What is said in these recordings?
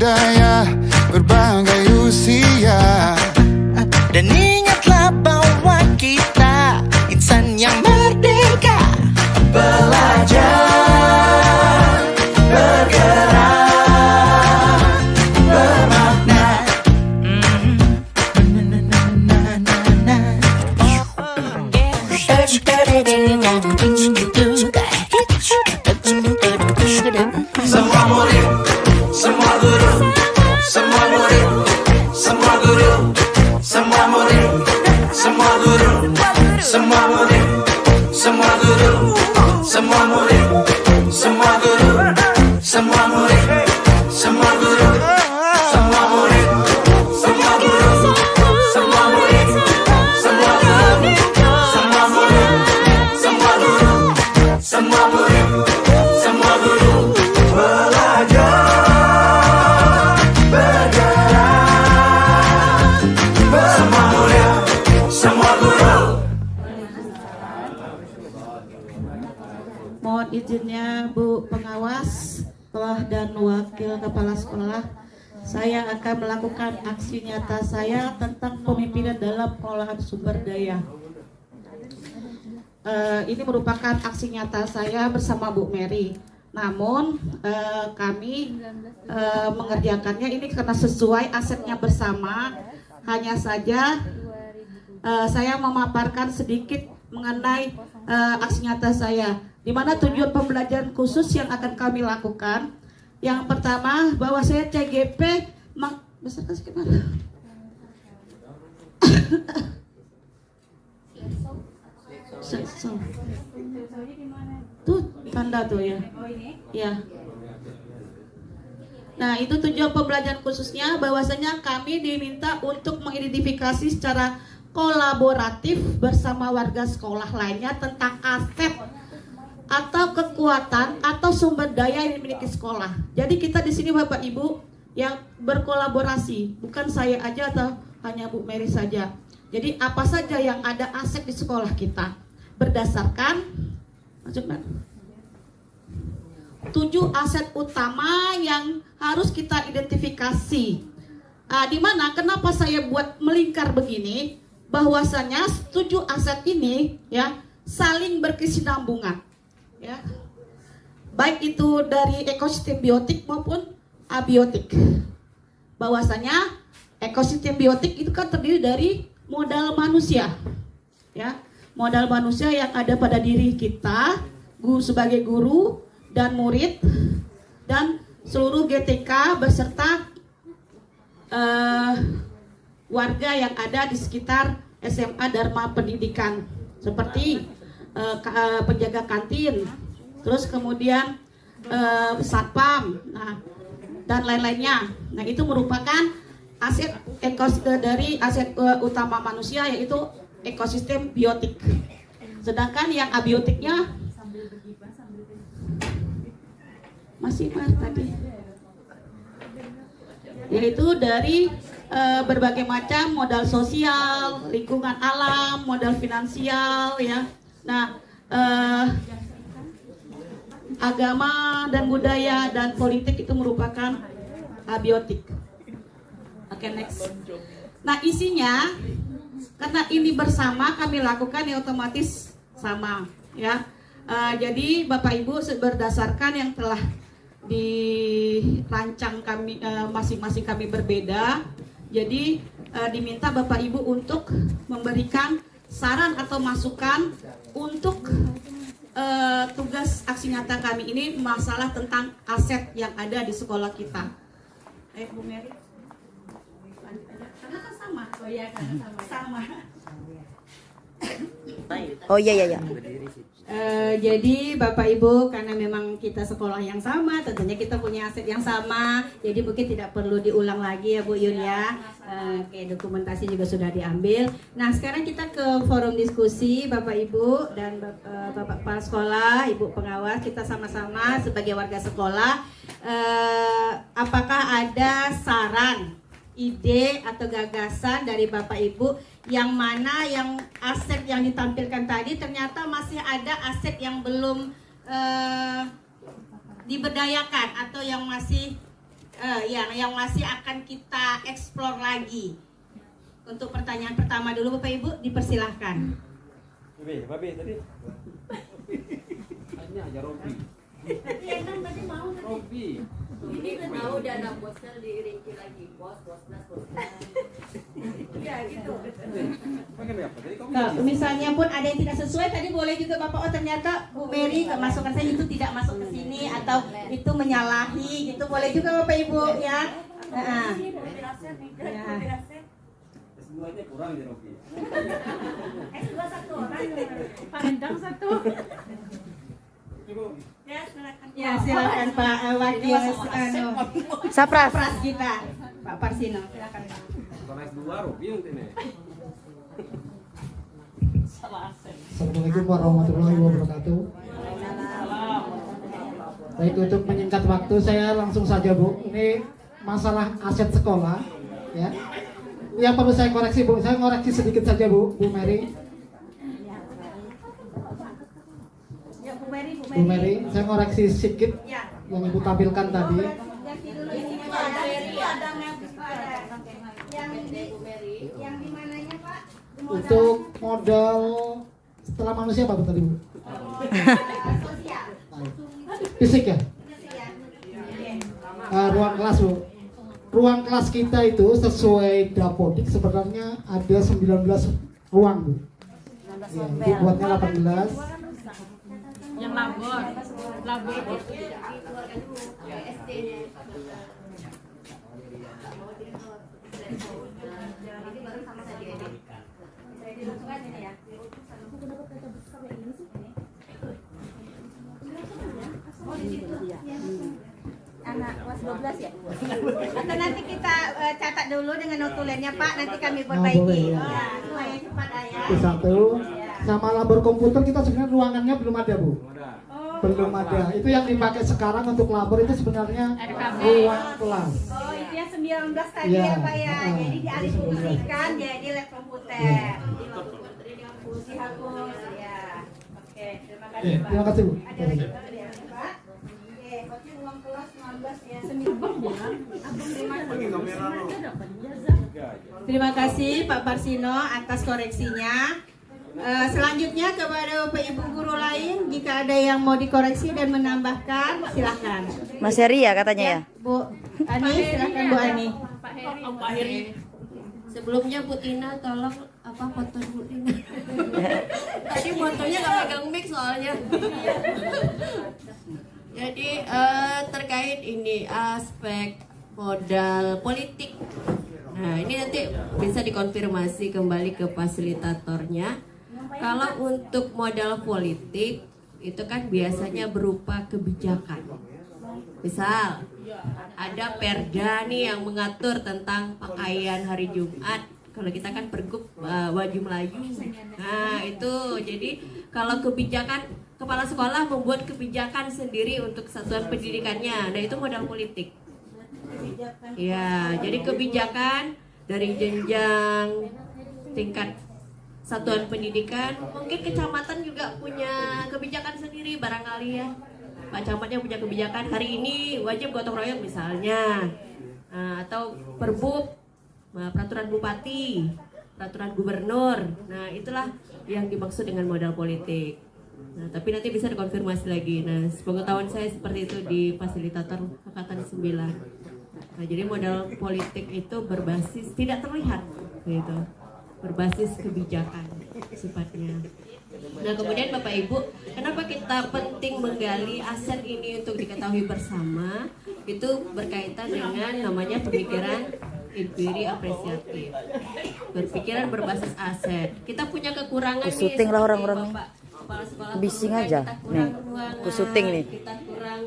budaya berbagai usia. Dan ingatlah bahwa kita insan yang merdeka. Belajar, bergerak, bermakna. Semua murid, semua guru, semua murid, semua guru, semua murid, semua guru, semua murid, semua guru, semua murid, semua guru, semua murid, semua guru, semua murid, semua guru, semua murid, semua guru, semua murid, semua guru, semua murid, semua guru. Belajar, bergerak, semua murid, semua guru. Mohon izinnya Bu Pengawas Sekolah dan Wakil Kepala Sekolah, saya akan melakukan aksi nyata saya tentang pemimpinan dalam pengolahan sumber daya. Ini merupakan aksi nyata saya bersama Bu Mary. Namun kami mengerjakannya ini karena sesuai asetnya bersama. Hanya saja saya memaparkan sedikit mengenai aksi nyata saya, di mana tujuan pembelajaran khusus yang akan kami lakukan. Yang pertama, bahwa saya CGP besar kasih gimana? Tuh tanda tuh ya. Ya. Nah, itu tujuan pembelajaran khususnya, bahwasanya kami diminta untuk mengidentifikasi secara kolaboratif bersama warga sekolah lainnya tentang aset atau kekuatan atau sumber daya yang dimiliki sekolah. Jadi kita di sini Bapak Ibu yang berkolaborasi, bukan saya aja atau hanya Bu Mary saja. Jadi apa saja yang ada aset di sekolah kita berdasarkan 7 aset utama yang harus kita identifikasi. Di mana kenapa saya buat melingkar begini? Bahwasanya 7 aset ini ya saling berkesinambungan, ya. Baik itu dari ekosistem biotik maupun abiotik. Bahwasanya ekosistem biotik itu kan terdiri dari modal manusia, ya. Modal manusia yang ada pada diri kita, sebagai guru dan murid dan seluruh GTK beserta warga yang ada di sekitar SMA Dharma Pendidikan, seperti penjaga kantin, terus kemudian satpam, dan lain-lainnya. Nah, itu merupakan aset dari aset utama manusia, yaitu ekosistem biotik. Sedangkan yang abiotiknya masih tadi, yaitu dari berbagai macam modal sosial, lingkungan alam, modal finansial, ya. Nah, agama dan budaya dan politik itu merupakan abiotik. Oke, next. Nah, isinya karena ini bersama kami lakukan, ya otomatis sama, ya. Jadi Bapak Ibu berdasarkan yang telah dirancang kami, masing-masing kami berbeda. Jadi diminta Bapak Ibu untuk memberikan saran atau masukan untuk tugas aksi nyata kami ini, masalah tentang aset yang ada di sekolah kita. Bu Mary, karena kan sama. Oh iya, karena sama. Oh iya. Jadi Bapak Ibu, karena memang kita sekolah yang sama, tentunya kita punya aset yang sama. Jadi mungkin tidak perlu diulang lagi ya Bu Yun ya. Oke, dokumentasi juga sudah diambil. Nah, sekarang kita ke forum diskusi Bapak Ibu dan Bapak Kepala Sekolah, Ibu Pengawas, kita sama-sama sebagai warga sekolah. Apakah ada saran, ide atau gagasan dari Bapak Ibu yang mana yang aset yang ditampilkan tadi ternyata masih ada aset yang belum diberdayakan atau yang masih yang masih akan kita eksplor lagi. Untuk pertanyaan pertama dulu Bapak Ibu dipersilahkan. Babe tadi. Hanya aja Robi. Tadi mau Robi. Ini udah tahu dana bosnya dirinci lagi, bos nas. Iya gitu. Pakai apa? Tadi kamu Kalau misalnya pun ada yang tidak sesuai tadi boleh juga Bapak, oh ternyata Bu Mary kemasukan saya itu tidak masuk ke sini atau itu menyalahi gitu, boleh juga Bapak Ibu ya. Heeh. S2-nya kurang di Robi. S2 satu orang. Pandang satu. Ibu. Ya silakan Pak Wakil Sapras. Pras kita Pak Parsino, silakan Pak. Kalau S2 Robi yang ini. Assalamualaikum warahmatullahi wabarakatuh. Baik, untuk menyingkat waktu saya langsung saja Bu. Ini masalah aset sekolah ya. Yang perlu saya koreksi Bu, saya koreksi sedikit saja Bu Mary. Ya Bu Mary, Bu Mary, saya koreksi sedikit Ya. yang Ibu tampilkan tadi. Ganti dulu ini ada yang di mananya Pak? Untuk modal setelah manusia apa Bu tadi Bu? Sosial. Fisik ya? Ruang kelas Bu. Ruang kelas kita itu sesuai Dapodik sebenarnya ada 19 ruang Bu. Ya, dibuatnya 18. Yang labor Anak kelas 12 ya? Atau nanti kita catat dulu dengan notulennya Pak, nanti kami perbaiki. boleh, ya. Ya, supaya cepat ya. Itu satu. Sama labor komputer kita sebenarnya ruangannya belum ada Bu. Belum ada. Itu yang dipakai sekarang untuk labor itu sebenarnya ruang kelas. Oh, itu yang 19 tadi Ya, ya Pak ya. Jadi dialih fungsikan jadi lab komputer. Dihapus ya. Oke, terima kasih Pak. Terima kasih Bu. Ada lagi Pak? Oke, berarti ruang kelas 19 ya. Terima kasih Pak Parsino atas koreksinya. Selanjutnya kepada Bapak Ibu guru lain, jika ada yang mau dikoreksi dan menambahkan, silahkan. Mas Heri ya katanya ya? Bu Ani, silahkan Bu Ani. Pak Heri. Sebelumnya Bu Tina tolong foto Bu Tina. Tadi fotonya nggak pegang mic soalnya. Jadi terkait ini aspek modal politik. Nah ini nanti bisa dikonfirmasi kembali ke fasilitatornya. Kalau untuk modal politik itu kan biasanya berupa kebijakan. Misal ada perda nih yang mengatur tentang pakaian hari Jumat. Kalau kita kan pergub baju Melayu. Nah itu jadi kalau kebijakan kepala sekolah membuat kebijakan sendiri untuk satuan pendidikannya. Nah itu modal politik. Ya, jadi kebijakan dari jenjang tingkat satuan pendidikan, mungkin kecamatan juga punya kebijakan sendiri barangkali ya. Pak Camatnya punya kebijakan hari ini wajib gotong royong misalnya, atau perbub, peraturan bupati, peraturan gubernur. Nah itulah yang dimaksud dengan modal politik. Nah, tapi nanti bisa dikonfirmasi lagi. Nah, sepengetahuan saya seperti itu di fasilitator angkatan 9. Nah, jadi modal politik itu berbasis tidak terlihat, gitu, berbasis kebijakan sifatnya. Nah, kemudian Bapak Ibu, kenapa kita penting menggali aset ini untuk diketahui bersama? Itu berkaitan dengan namanya pemikiran inquiry apresiatif, berpikiran berbasis aset. Kita punya kekurangan nih, Syuting lah orang-orang nih. kepala sekolah Bising kita aja nih. ruangan, Aku syuting nih. kita kurang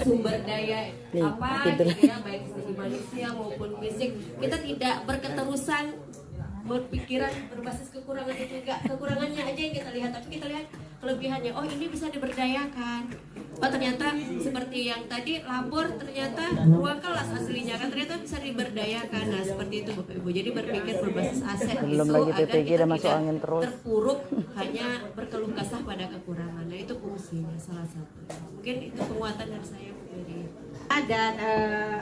sumber daya Nih, apa tidur. gitu ya, baik segi manusia maupun fisik. Kita tidak berketerusan berpikiran berbasis kekurangan itu, enggak kekurangannya aja yang kita lihat, tapi kita lihat kelebihannya. Oh ini bisa diberdayakan. Oh ternyata seperti yang tadi labor, ternyata ruang kelas aslinya kan ternyata bisa diberdayakan. Nah seperti itu Bapak Ibu. Jadi berpikir berbasis aset Belum itu lagi agar TTG kita udah masuk tidak angin terus. terpuruk hanya berkeluh kesah pada kekurangan. Nah itu fungsinya salah satu. Mungkin itu penguatan dari saya Bu Mary. Dan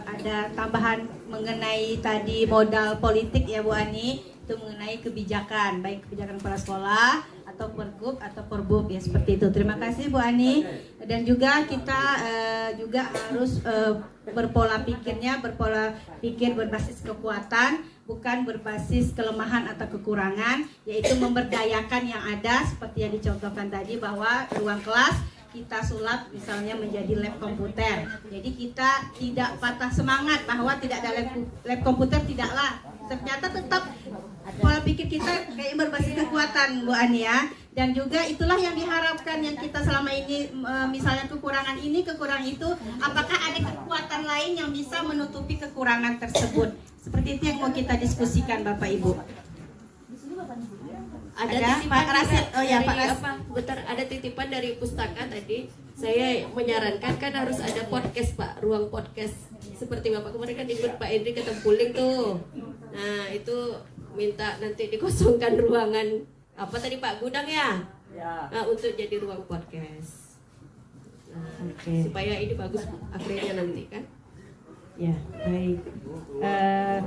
ada tambahan mengenai tadi modal politik ya Bu Ani, itu mengenai kebijakan, baik kebijakan kepala sekolah atau pergub atau perbub ya, seperti itu. Terima kasih Bu Ani. Dan juga kita juga harus berpola pikir berbasis kekuatan, bukan berbasis kelemahan atau kekurangan, yaitu memberdayakan yang ada seperti yang dicontohkan tadi, bahwa ruang kelas kita sulap misalnya menjadi lab komputer. Jadi kita tidak patah semangat bahwa tidak ada lab komputer, tidaklah. Ternyata tetap pola pikir kita kayak berbasis kekuatan Bu Ani ya. Dan juga itulah yang diharapkan, yang kita selama ini misalnya kekurangan ini, kekurangan itu, apakah ada kekuatan lain yang bisa menutupi kekurangan tersebut? Seperti itu yang mau kita diskusikan Bapak Ibu. Ada Pak Rasid, oh ya Pak Rasid. Bentar, ada titipan dari pustaka tadi. Saya menyarankan kan harus ada podcast Pak, ruang podcast. Seperti Bapak kemarin kan ikut Pak Indri ke Tempuling tuh. Nah itu minta nanti dikosongkan ruangan apa tadi Pak, gudang ya? Nah, untuk jadi ruang podcast. Nah, supaya ini bagus akhirnya nanti kan. Ya, baik.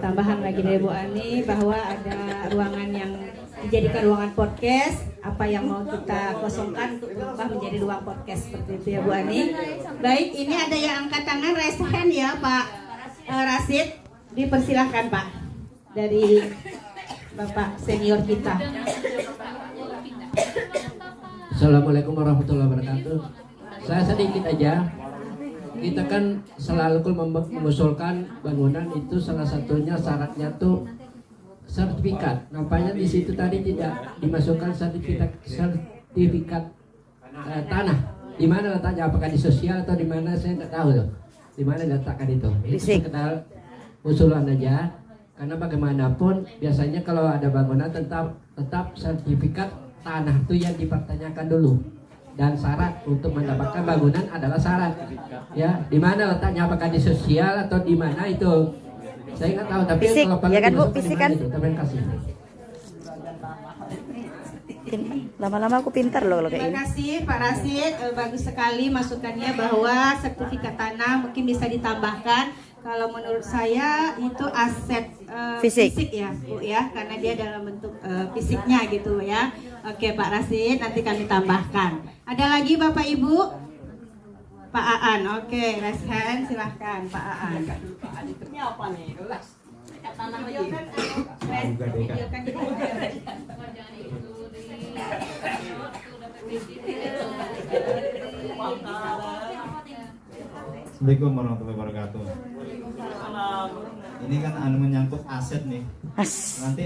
Tambahan lagi dari Bu Ani bahwa ada ruangan yang dijadikan ruangan podcast, apa yang mau kita kosongkan untuk berubah menjadi ruang podcast, seperti itu ya Bu Ani. Baik, ini ada yang angkat tangan, raise hand ya Pak Rasid. Dipersilahkan Pak, dari Bapak senior kita. Assalamualaikum warahmatullahi wabarakatuh. Saya sedikit aja. Kita kan selalu mengusulkan bangunan itu, salah satunya syaratnya tuh sertifikat. Nampaknya di situ tadi tidak dimasukkan sertifikat tanah. Di mana letaknya? Apakah di sosial atau di mana? Saya nggak tahu loh. Di mana diletakkan itu? Itu sekedar usulan aja. Karena bagaimanapun biasanya kalau ada bangunan tetap sertifikat tanah itu yang dipertanyakan dulu. Dan syarat untuk mendapatkan bangunan adalah syarat, ya. Di mana letaknya? Apakah di sosial atau di mana itu? Saya nggak tahu. Tapi fisik, kalau ya kan Bu, fisik kan? Terima kasih. Lama-lama aku pintar loh kalau kayak Terima kasih Pak Rasid, bagus sekali masukannya bahwa sertifikat tanah mungkin bisa ditambahkan. Kalau menurut saya itu aset fisik ya Bu ya, karena dia dalam bentuk fisiknya gitu ya. Oke Pak Rasid, nanti kami tambahkan. Ada lagi Bapak Ibu? Pak Aan, oke, raise hand, silahkan Pak Aan. Ini apa nih? Tanah videokan Assalamualaikum warahmatullahi wabarakatuh. Ini kan menyangkut aset nih. Nanti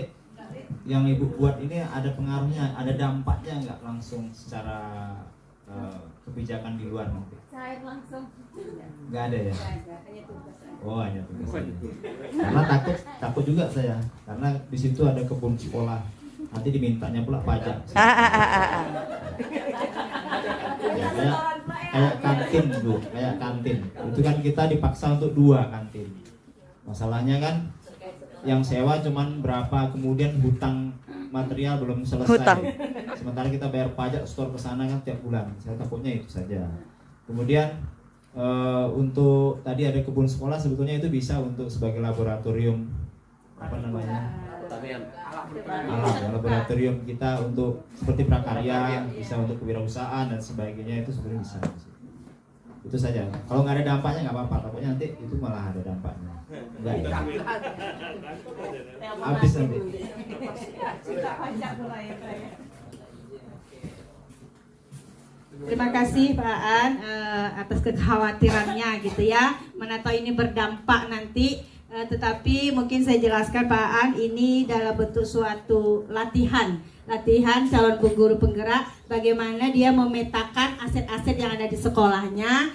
yang Ibu buat ini ada pengaruhnya, ada dampaknya nggak langsung secara kebijakan di luar nanti? Nggak ada ya? Oh hanya tugas. Karena takut juga saya, karena di situ ada kebun sekolah. Nanti dimintanya pula pajak. Ya, kayak kantin Bu, kayak kantin. Itu kan kita dipaksa untuk 2 kantin. Masalahnya kan yang sewa cuman berapa, kemudian hutang material belum selesai. Sementara kita bayar pajak store ke sana kan tiap bulan. Saya takutnya itu saja. Kemudian untuk tadi ada kebun sekolah, sebetulnya itu bisa untuk sebagai laboratorium apa namanya? Alam ya, laboratorium kita untuk seperti prakarya, bisa untuk kewirausahaan dan sebagainya, itu sebenarnya bisa. Itu saja. Kalau nggak ada dampaknya nggak apa-apa, takutnya nanti itu malah ada dampaknya. Enggak ya. Habis nanti. Terima kasih Pak Aan atas kekhawatirannya gitu ya. Mana tahu ini berdampak nanti, tetapi mungkin saya jelaskan Pak Aan, ini dalam bentuk suatu latihan calon guru penggerak, bagaimana dia memetakan aset-aset yang ada di sekolahnya.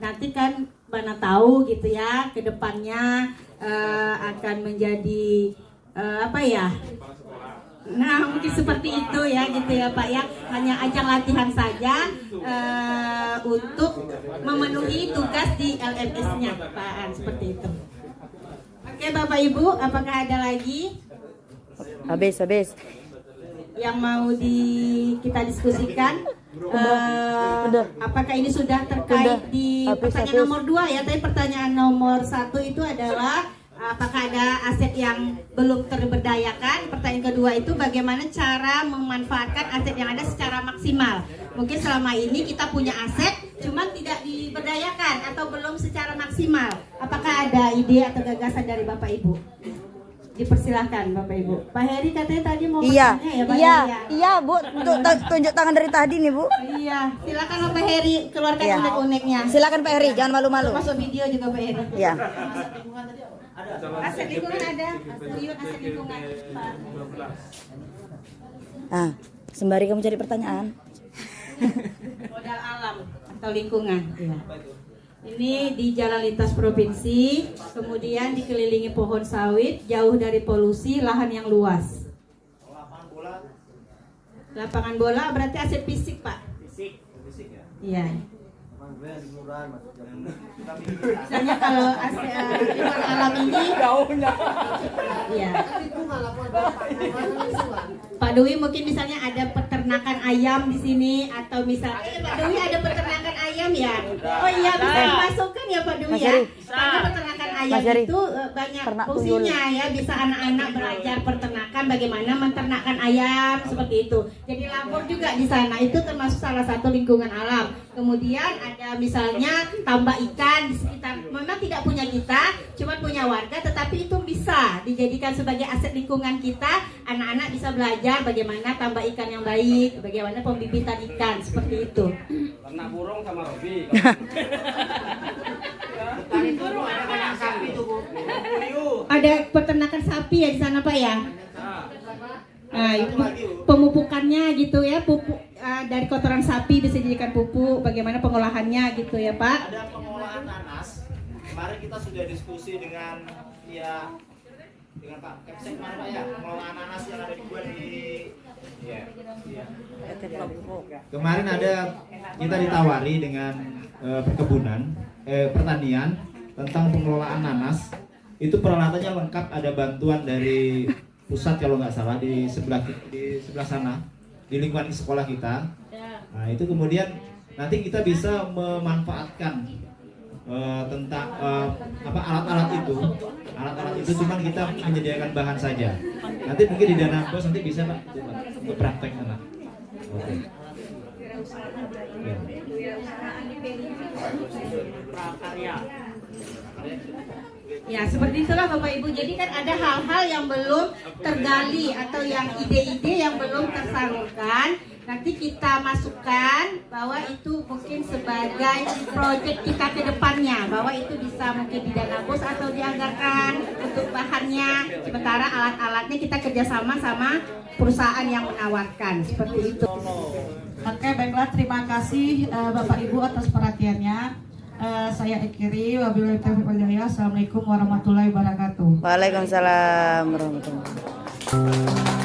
Nanti kan mana tahu gitu ya, ke depannya akan menjadi apa ya? Nah mungkin seperti itu ya gitu ya Pak ya, hanya ajang latihan saja untuk memenuhi tugas di LMS-nya Pak Aan, seperti itu. Oke Bapak Ibu, apakah ada lagi? Habis. Yang mau kita diskusikan? apakah ini sudah terkait di pertanyaan nomor 2 ya? Tapi pertanyaan nomor 1 itu adalah apakah ada aset yang belum terberdayakan? Pertanyaan kedua itu bagaimana cara memanfaatkan aset yang ada secara maksimal? Mungkin selama ini kita punya aset, cuman tidak diberdayakan atau belum secara maksimal. Apakah ada ide atau gagasan dari Bapak Ibu? Dipersilahkan Bapak Ibu. Pak Heri katanya tadi mau bertanya ya Pak Heri ya? Iya Bu, tunjuk tangan dari tadi nih Bu. Iya, silakan Pak Heri keluarkan unek-uneknya. Silakan Pak Heri, jangan malu-malu. Masuk video juga Pak Heri. Iya. Aset lingkungan ada, triliun aset lingkungan. Ah, sembari kamu cari pertanyaan. Modal alam atau lingkungan. Iya. Ini di jalan lintas provinsi, kemudian dikelilingi pohon sawit, jauh dari polusi, lahan yang luas. Lapangan bola berarti aset fisik Pak? Fisik ya? Iya. Misalnya kalau lingkungan alam ini, iya. Pak Dwi mungkin misalnya ada peternakan ayam di sini atau misalnya Pak Dwi ada peternakan ayam ya? Oh iya bisa dimasukkan ya Pak Dwi ya? Karena peternakan ayam itu banyak fungsinya ya, bisa anak-anak belajar peternakan bagaimana menternakkan ayam seperti itu. Jadi lapor juga di sana itu termasuk salah satu lingkungan alam. Kemudian ada misalnya tambak ikan di sekitar, memang tidak punya kita, cuma punya warga, tetapi itu bisa dijadikan sebagai aset lingkungan kita. Anak-anak bisa belajar bagaimana tambak ikan yang baik, bagaimana pembibitan ikan seperti itu. Ternak burung sama Robi. Ada peternakan sapi ya di sana Pak ya? Nah, pemupukannya gitu ya, pupuk dari kotoran sapi bisa dijadikan pupuk. Bagaimana pengolahannya gitu ya Pak? Ada pengolahan nanas. Kemarin kita sudah diskusi dengan dengan Pak Kepsek mana Pak ya, pengolahan nanas yang ada dibuat di Kemarin ada kita ditawari dengan pertanian tentang pengelolaan nanas. Itu peralatannya lengkap, ada bantuan dari pusat kalau nggak salah di sebelah sana di lingkungan sekolah kita. Nah itu kemudian nanti kita bisa memanfaatkan tentang alat-alat itu cuman kita menyediakan bahan saja. Nanti mungkin di dana bos nanti bisa Pak untuk praktek sana. Oke. Ya seperti itulah Bapak Ibu. Jadi kan ada hal-hal yang belum tergali atau yang ide-ide yang belum tersalurkan. Nanti kita masukkan bahwa itu mungkin sebagai proyek kita ke depannya, bahwa itu bisa mungkin di dana bos atau dianggarkan untuk bahannya. Sementara alat-alatnya kita kerjasama sama perusahaan yang menawarkan seperti itu. Oke, baiklah, terima kasih Bapak Ibu atas perhatiannya. Saya akhiri, wabillahi taufiq wal hidayah. Assalamualaikum warahmatullahi wabarakatuh. Waalaikumsalam warahmatullahi wabarakatuh.